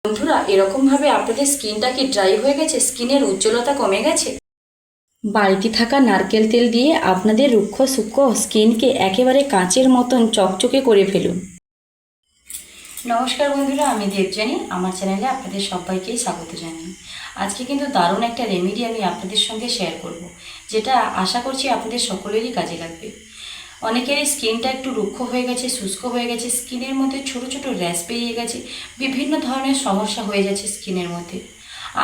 বন্ধুরা, এরকমভাবে আপনাদের স্কিনটা কি ড্রাই হয়ে গেছে, স্কিনের উজ্জ্বলতা কমে গেছে? বাড়িতে থাকা নারকেল তেল দিয়ে আপনাদের রুক্ষ সূক্ষ্ম স্কিনকে একেবারে কাঁচের মতন চকচকে করে ফেলুন। নমস্কার বন্ধুরা, আমি দেবযানী। আমার চ্যানেলে আপনাদের সবাইকেই স্বাগত জানাই। আজকে কিন্তু দারুণ একটা রেমেডি আমি আপনাদের সঙ্গে শেয়ার করব, যেটা আশা করছি আপনাদের সকলেরই কাজে লাগবে। অনেকেরই স্কিনটা একটু রুক্ষ হয়ে গেছে, শুষ্ক হয়ে গেছে, স্কিনের মধ্যে ছোট ছোট র্যাশ বেরিয়ে গেছে, বিভিন্ন ধরনের সমস্যা হয়ে যাচ্ছে স্কিনের মধ্যে।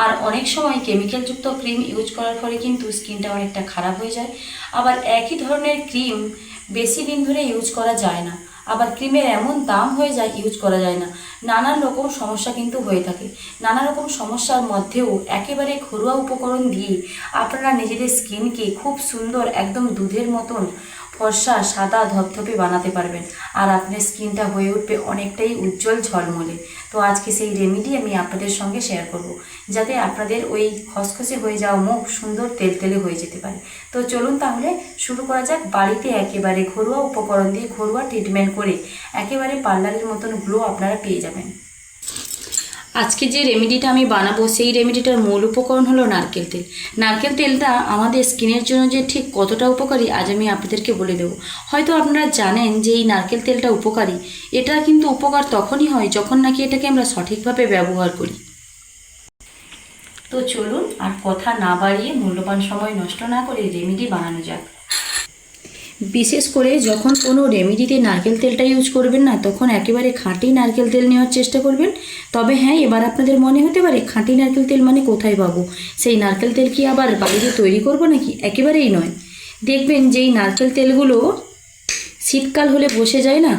আর অনেক সময় কেমিক্যালযুক্ত ক্রিম ইউজ করার ফলে কিন্তু স্কিনটা অনেকটা খারাপ হয়ে যায়। আবার একই ধরনের ক্রিম বেশি দিন ধরে ইউজ করা যায় না, আবার ক্রিমের এমন দাম হয়ে যায় ইউজ করা যায় না। নানান রকম সমস্যা কিন্তু হয়ে থাকে। নানা রকম সমস্যার মধ্যেও একেবারে ঘরোয়া উপকরণ দিয়ে আপনারা নিজেদের স্কিনকে খুব সুন্দর, একদম দুধের মতন ফর্সা সাদা ধপধপে বানাতে পারবেন। আর আপনার স্কিনটা হয়ে উঠবে অনেকটাই উজ্জ্বল ঝলমলে। তো আজকে সেই রেমেডি আমি আপনাদের সঙ্গে শেয়ার করব, যাতে আপনাদের ওই খসখসে হয়ে যাওয়া মুখ সুন্দর তেলতেলে হয়ে যেতে পারে। তো চলুন তাহলে শুরু করা যাক। বাড়িতে একেবারে ঘরোয়া উপকরণ দিয়ে ঘরোয়া ট্রিটমেন্ট করে একেবারে পার্লারের মতন গ্লো আপনারা পেয়ে যাবেন। আজকে যে রেমেডিটা আমি বানাবো, সেই রেমেডিটার মূল উপকরণ হলো নারকেল তেল। নারকেল তেলটা আমাদের স্কিনের জন্য যে ঠিক কতটা উপকারী আজ আমি আপনাদেরকে বলে দেবো। হয়তো আপনারা জানেন যে এই নারকেল তেলটা উপকারী। এটা কিন্তু উপকার তখনই হয় যখন নাকি এটাকে আমরা সঠিকভাবে ব্যবহার করি। তো চলুন আর কথা না বাড়িয়ে, মূল্যবান সময় নষ্ট না করে রেমেডি বানানো যাক। বিশেষ করে যখন কোনো রেমেডিতে নারকেল তেলটা ইউজ করবেন না, তখন একেবারে খাঁটি নারকেল তেল নেওয়ার চেষ্টা করবেন। তবে হ্যাঁ, এবার আপনাদের মনে হতে পারে খাঁটি নারকেল তেল মানে কোথায় পাবো? সেই নারকেল তেল কি আবার বাড়িতে তৈরি করব নাকি? একেবারেই নয়। দেখবেন যেই নারকেল তেলগুলো শীতকাল হলে বসে যায় না,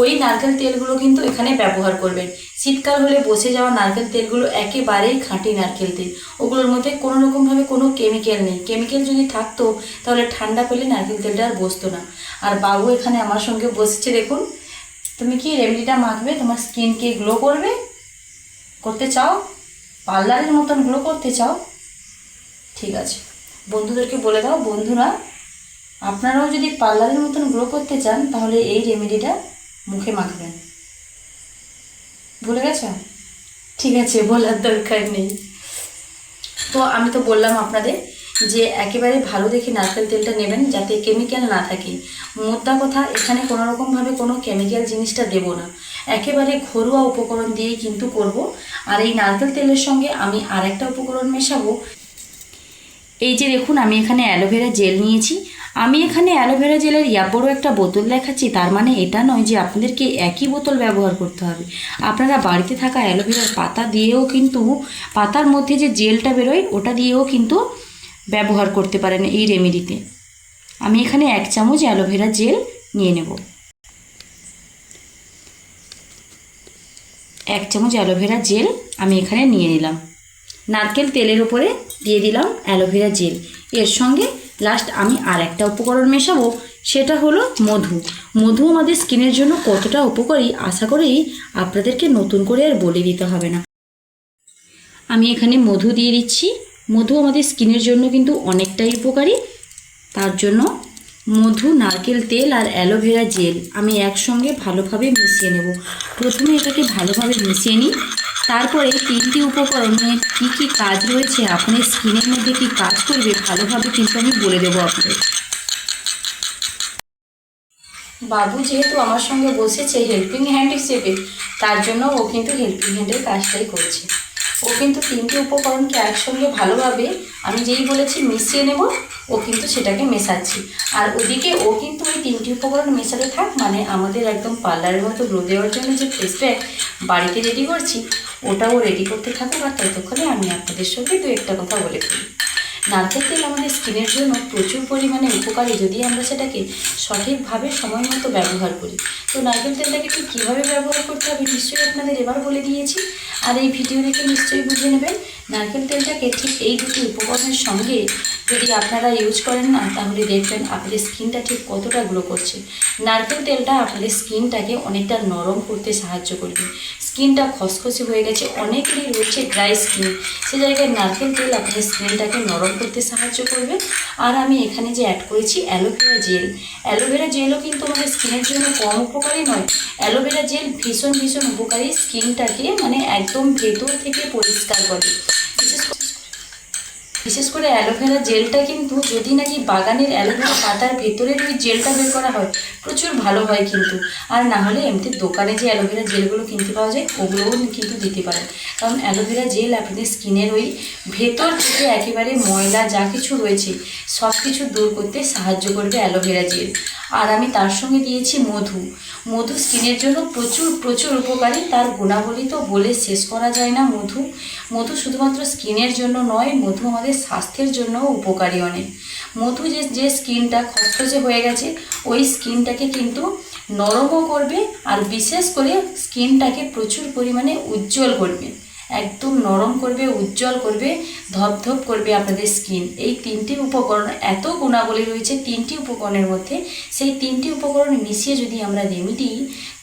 ওই নারকেল তেলগুলো কিন্তু এখানে ব্যবহার করবেন। শীতকাল হলে বসে যাওয়া নারকেল তেলগুলো একেবারেই খাঁটি নারকেল তেল। ওগুলোর মধ্যে কোনো রকমভাবে কোনো কেমিক্যাল নেই। কেমিক্যাল যদি থাকতো তাহলে ঠান্ডা পেলে নারকেল তেলটা আর বসতো না। আর বাবু এখানে আমার সঙ্গে বসছে, দেখুন। তুমি কি রেমেডিটা মাখবে? তোমার স্কিনকে গ্লো করবে, করতে চাও, পার্লারের মতন গ্লো করতে চাও? ঠিক আছে, বন্ধুদেরকে বলে দাও, বন্ধুরা আপনারাও যদি পার্লারের মতন গ্লো করতে চান তাহলে এই রেমেডিটা মুখে মাখবেন। ভুলে গেছো? ঠিক আছে, বলার দরকার নেই। তো আমি তো বললাম আপনাদের যে একেবারে ভালো দেখে নারকেল তেলটা নেবেন, যাতে কেমিক্যাল না থাকে। মোদ্দা কথা, এখানে কোনো রকমভাবে কোনো কেমিক্যাল জিনিসটা দেব না, একেবারে ঘরোয়া উপকরণ দিয়েই কিন্তু করব। আর এই নারকেল তেলের সঙ্গে আমি আরেকটা উপকরণ মেশাবো। এই যে দেখুন, আমি এখানে অ্যালোভেরা জেল নিয়েছি। আমি এখানে অ্যালোভেরা জেলের বড় একটা বোতল দেখাচ্ছি, তার মানে এটা নয় যে আপনাদেরকে একই বোতল ব্যবহার করতে হবে। আপনারা বাড়িতে থাকা অ্যালোভেরার পাতা দিয়েও কিন্তু, পাতার মধ্যে যে জেলটা বেরোয় ওটা দিয়েও কিন্তু ব্যবহার করতে পারেন এই রেমেডিতে। আমি এখানে 1 চামচ অ্যালোভেরা জেল নিয়ে নেব। 1 চামচ অ্যালোভেরা জেল আমি এখানে নিয়ে নিলাম। নারকেল তেলের উপরে দিয়ে দিলাম অ্যালোভেরা জেল। এর সঙ্গে লাস্ট আমি আর একটা উপকরণ মেশাবো, সেটা হলো মধু। মধু আমাদের স্কিনের জন্য কতটা উপকারী আশা করি আপনাদেরকে নতুন করে আর বলে দিতে হবে না। আমি এখানে মধু দিয়ে দিচ্ছি। মধু আমাদের স্কিনের জন্য কিন্তু অনেকটাই উপকারী। তার জন্য মধু, নারকেল তেল আর অ্যালোভেরা জেল আমি একসঙ্গে ভালোভাবে মিশিয়ে নেব। প্রথমে এটাকে ভালোভাবে মিশিয়ে নিই, তারপরে 3টি উপকরণের কী কী কাজ রয়েছে, আপনার স্কিনের মধ্যে কী কাজ করবে ভালোভাবে কিন্তু আমি বলে দেবো আপনাদের। বাবু যেহেতু আমার সঙ্গে বসেছে হেল্পিং হ্যান্ড হিসেবে, তার জন্য ও কিন্তু হেল্পিং হ্যান্ডের কাজটাই করছে। ও কিন্তু 3টি উপকরণকে একসঙ্গে ভালোভাবে, আমি যেই বলেছি মিশিয়ে নেব, ও কিন্তু সেটাকে মেশাচ্ছি। আর ওদিকে ও কিন্তু ওই 3টি উপকরণ মেশাতে থাক, মানে আমাদের একদম পার্লারের মতো গ্লো দেওয়ার জন্য যে ফেস প্যাক বাড়িতে রেডি করছি, ওটাও রেডি করতে থাকুক। আর ততক্ষণে আমি আপনাদের সঙ্গে 2-1টা কথা বলে ফেলি। নারকেল তেল আমাদের স্কিনের জন্য প্রচুর পরিমাণে উপকারী, যদি আমরা সেটাকে সঠিকভাবে সময় মতো ব্যবহার করি। তো নারকেল তেলটাকে ঠিক কীভাবে ব্যবহার করতে হবে নিশ্চয়ই আপনাদের এবার বলে দিয়েছি। আর এই ভিডিও দেখে নিশ্চয়ই বুঝে নেবেন নারকেল তেলটাকে ঠিক এই দুটি উপকরণের সঙ্গে যদি আপনারা ইউজ করেন না, তাহলে দেখবেন আপনাদের স্কিনটা ঠিক কতটা গ্লো করছে। নারকেল তেলটা আপনাদের স্কিনটাকে অনেকটা নরম করতে সাহায্য করবে। স্কিনটা খসখসে হয়ে গেছে, অনেকেরই রয়েছে ড্রাই স্কিন, সে জায়গায় নারকেল তেল আপনাদের স্কিনটাকে নরম করতে সাহায্য করবে। আর আমি এখানে যে অ্যাড করেছি অ্যালোভেরা জেল, অ্যালোভেরা জেলও কিন্তু আমাদের স্কিনের জন্য কম উপকারী নয়। অ্যালোভেরা জেল ভীষণ ভীষণ উপকারী, স্কিনটাকে মানে একদম ভেতর থেকে পরিষ্কার করে। বিশেষ করে অ্যালোভেরা জেলটা কিন্তু যদি নাকি বাগানের অ্যালোভেরা পাতার ভেতরের ওই জেলটা বের করা হয় প্রচুর ভালো হয় কিন্তু। আর না হলে এমনি দোকানে যে অ্যালোভেরা জেলগুলো কিনতে পাওয়া যায় ওগুলোও কিন্তু দিতে পারেন, কারণ অ্যালোভেরা জেল আপনাদের স্কিনের ওই ভেতর থেকে একেবারে ময়লা যা কিছু রয়েছে সব কিছু দূর করতে সাহায্য করবে অ্যালোভেরা জেল। আর আমি তার সঙ্গে দিয়েছি মধু। মধু স্কিনের জন্য প্রচুর প্রচুর উপকারী, তার গুণাবলী তো বলে শেষ করা যায় না। মধু শুধুমাত্র স্কিনের জন্য নয়, মধু আমাদের স্বাস্থ্যের জন্যও উপকারী অনেক। মধু যে স্কিনটা খসখসে হয়ে গেছে ওই স্কিনটাকে কিন্তু নরমও করবে, আর বিশেষ করে স্কিনটাকে প্রচুর পরিমাণে উজ্জ্বল করবে, একদম নরম করবে, উজ্জ্বল করবে, ধপধপ করবে আপনাদের স্কিন। এই তিনটি উপকরণ, এত গুণাবলী রয়েছে তিনটি উপকরণের মধ্যে, সেই তিনটি উপকরণ মিশিয়ে যদি আমরা রেমেডি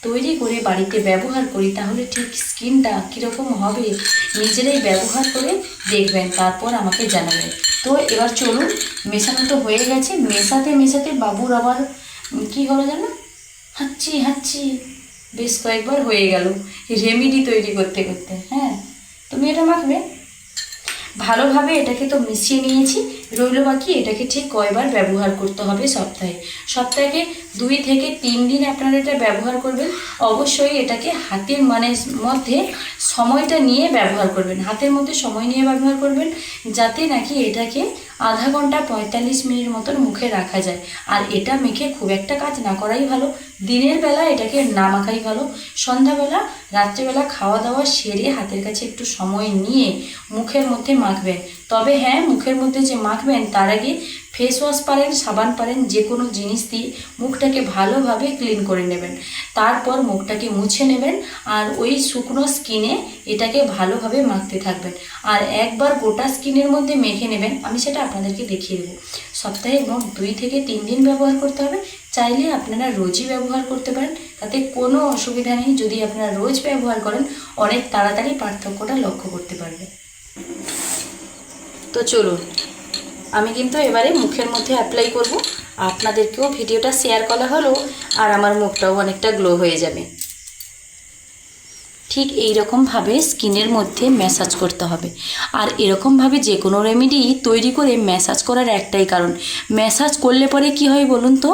তৈরি করে বাড়িতে ব্যবহার করি তাহলে ঠিক স্কিনটা কীরকম হবে নিজেরাই ব্যবহার করে দেখবেন, তারপর আমাকে জানাবেন। তো এবার চলুন, মেশানো তো হয়ে গেছে, মেশাতে মেশাতে বাবুর আবার কী হলো জানো, হাঁচি বেশ কয়েকবার হয়ে গেল রেমেডি তৈরি করতে করতে। হ্যাঁ, তুমি এটা মাখবে ভালোভাবে, এটাকে তো মিশিয়ে নিয়েছি, রইল বাকি এটাকে ঠিক কয়বার ব্যবহার করতে হবে সপ্তাহে 2 থেকে 3 দিন আপনারা এটা ব্যবহার করবেন। অবশ্যই এটাকে হাতের মধ্যে সময়টা নিয়ে ব্যবহার করবেন, হাতের মধ্যে সময় নিয়ে ব্যবহার করবেন, যাতে নাকি এটাকে আধা ঘন্টা 45 মিনিট মতন মুখে রাখা যায়। আর এটা মেখে খুব একটা কাজ না করাই ভালো, দিনের বেলা এটাকে না মাখাই ভালো, সন্ধ্যাবেলা রাত্রেবেলা খাওয়া দাওয়া সেরে হাতের কাছে একটু সময় নিয়ে মুখের মধ্যে মাখবেন। তবে হ্যাঁ, মুখের মধ্যে যে মাখবেন তার আগে ফেস ওয়াশ পারেন, সাবান পারেন, যে কোনো জিনিস দিয়ে মুখটাকে ভালোভাবে ক্লিন করে নেবেন, তারপর মুখটাকে মুছে নেবেন, আর ওই শুকনো স্কিনে এটাকে ভালোভাবে মাখতে থাকবেন। আর একবার গোটা স্কিনের মধ্যে মেখে নেবেন, আমি সেটা আপনাদেরকে দেখিয়ে দেবো। সপ্তাহে মোট 2 থেকে 3 দিন ব্যবহার করতে হবে, চাইলে আপনারা রোজই ব্যবহার করতে পারেন, তাতে কোনো অসুবিধা নেই। যদি আপনারা রোজ ব্যবহার করেন অনেক তাড়াতাড়ি পার্থক্যটা লক্ষ্য করতে পারবেন। তো চলুন, আমি কিন্তু এবারে মুখের মধ্যে অ্যাপ্লাই করব, আপনাদেরকেও ভিডিওটা শেয়ার করা হলো, আর আমার মুখটাও অনেকটা গ্লো হয়ে যাবে। ঠিক এই রকমভাবে স্কিনের মধ্যে ম্যাসাজ করতে হবে। আর এরকমভাবে যে কোনো রেমেডি তৈরি করে ম্যাসাজ করার একটাই কারণ, ম্যাসাজ করলে পরে কি হয় বলুন তো,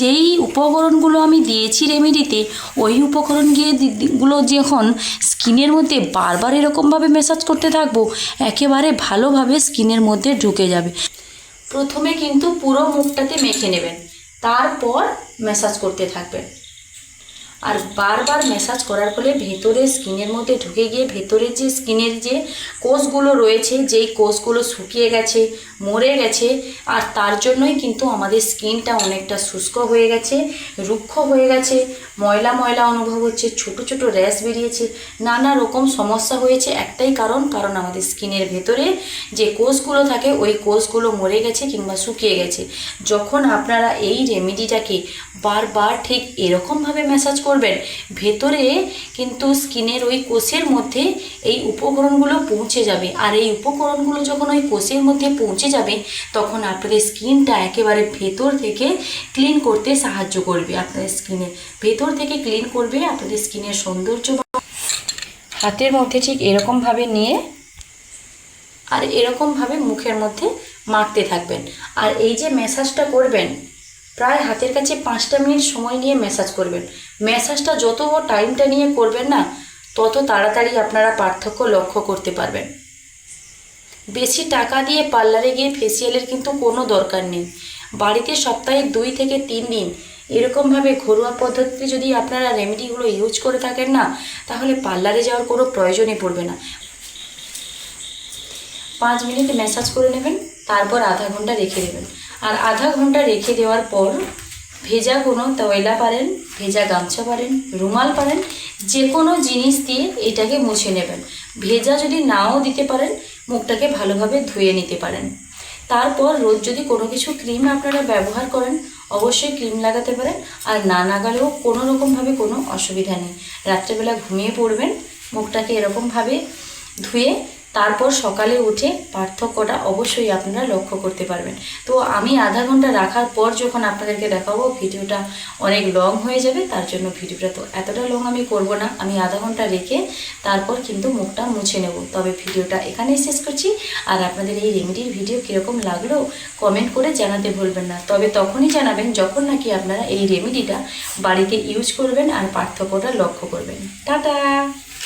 যেই উপকরণগুলো আমি দিয়েছি রেমেডিতে ওই উপকরণগুলো যখন স্কিনের মধ্যে বারবার এরকমভাবে ম্যাসাজ করতে থাকবো একেবারে ভালোভাবে স্কিনের মধ্যে ঢুকে যাবে। প্রথমে কিন্তু পুরো মুখটাতে মেখে নেবেন, তারপর ম্যাসাজ করতে থাকবেন। আর বারবার ম্যাসাজ করার ফলে ভেতরে স্কিনের মধ্যে ঢুকে গিয়ে ভেতরের যে স্কিনের যে কোষগুলো রয়েছে, যেই কোষগুলো শুকিয়ে গেছে, মরে গেছে, আর তার জন্যই কিন্তু আমাদের স্কিনটা অনেকটা শুষ্ক হয়ে গেছে, রুক্ষ হয়ে গেছে, ময়লা ময়লা অনুভব হচ্ছে, ছোট ছোট র্যাশ বেরিয়েছে, নানা রকম সমস্যা হয়েছে। একটাই কারণ আমাদের স্কিনের ভেতরে যে কোষগুলো থাকে ওই কোষগুলো মরে গেছে কিংবা শুকিয়ে গেছে। যখন আপনারা এই রেমেডিটাকে বারবার ঠিক এরকমভাবে ম্যাসাজ করবেন, ভেতরে কিন্তু স্কিনের ওই কোষের মধ্যে এই উপকরণগুলো পৌঁছে যাবে। আর এই উপকরণগুলো যখন ওই কোষের মধ্যে পৌঁছে যাবে তখন আপনাদের স্কিনটা একেবারে ভেতর থেকে ক্লিন করতে সাহায্য করবে। আপনাদের স্কিনের ভেতর থেকে ক্লিন করবে, আপনাদের স্কিনের সৌন্দর্য। হাতের মধ্যে ঠিক এরকমভাবে নিয়ে আর এরকমভাবে মুখের মধ্যে মাখতে থাকবেন। আর এই যে ম্যাসাজটা করবেন, প্রায় হাতের কাছে 5টা মিনিট সময় নিয়ে ম্যাসাজ করবেন। ম্যাসাজটা যত টাইমটা নিয়ে করবেন না, তত তাড়াতাড়ি আপনারা পার্থক্য লক্ষ্য করতে পারবেন। বেশি টাকা দিয়ে পার্লারে গিয়ে ফেসিয়ালের কিন্তু কোনো দরকার নেই। বাড়িতে সপ্তাহে 2 থেকে 3 দিন এরকমভাবে ঘরোয়া পদ্ধতিতে যদি আপনারা রেমেডিগুলো ইউজ করে থাকেন না, তাহলে পার্লারে যাওয়ার কোনো প্রয়োজনই পড়বে না। 5 মিনিট ম্যাসাজ করে নেবেন, তারপর আধা ঘন্টা রেখে দেবেন। আর আধা ঘন্টা রেখে দেওয়ার পর ভেজা কোনো তয়লা পারেন, ভেজা গামছা পারেন, রুমাল পারেন, যে কোনো জিনিস দিয়ে এটাকে মুছে নেবেন। ভেজা যদি নাও দিতে পারেন, মুখটাকে ভালোভাবে ধুয়ে নিতে পারেন। তারপর রোজ যদি কোনো কিছু ক্রিম আপনারা ব্যবহার করেন, অবশ্যই ক্রিম লাগাতে পারেন। আর না লাগালেও কোনো রকমভাবে কোনো অসুবিধা নেই। রাত্রেবেলা ঘুমিয়ে পড়বেন, মুখটাকে এরকমভাবে ধুয়ে তারপর সকালে উঠে পার্থক্যটা অবশ্যই আপনারা লক্ষ্য করতে পারবেন। তো আমি আধা ঘন্টা রাখার পর যখন আপনাদেরকে দেখাবো, ভিডিওটা অনেক লং হয়ে যাবে, তার জন্য ভিডিওটা তো এতটা লং আমি করব না। আমি আধা ঘন্টা রেখে তারপর কিন্তু মুখটা মুছে নেব। তবে ভিডিওটা এখানেই শেষ করছি। আর আপনাদের এই রেমেডির ভিডিও কীরকম লাগলো কমেন্ট করে জানাতে ভুলবেন না। তবে তখনই জানাবেন যখন নাকি আপনারা এই রেমেডিটা বাড়িতে ইউজ করবেন আর পার্থক্যটা লক্ষ্য করবেন। টাটা।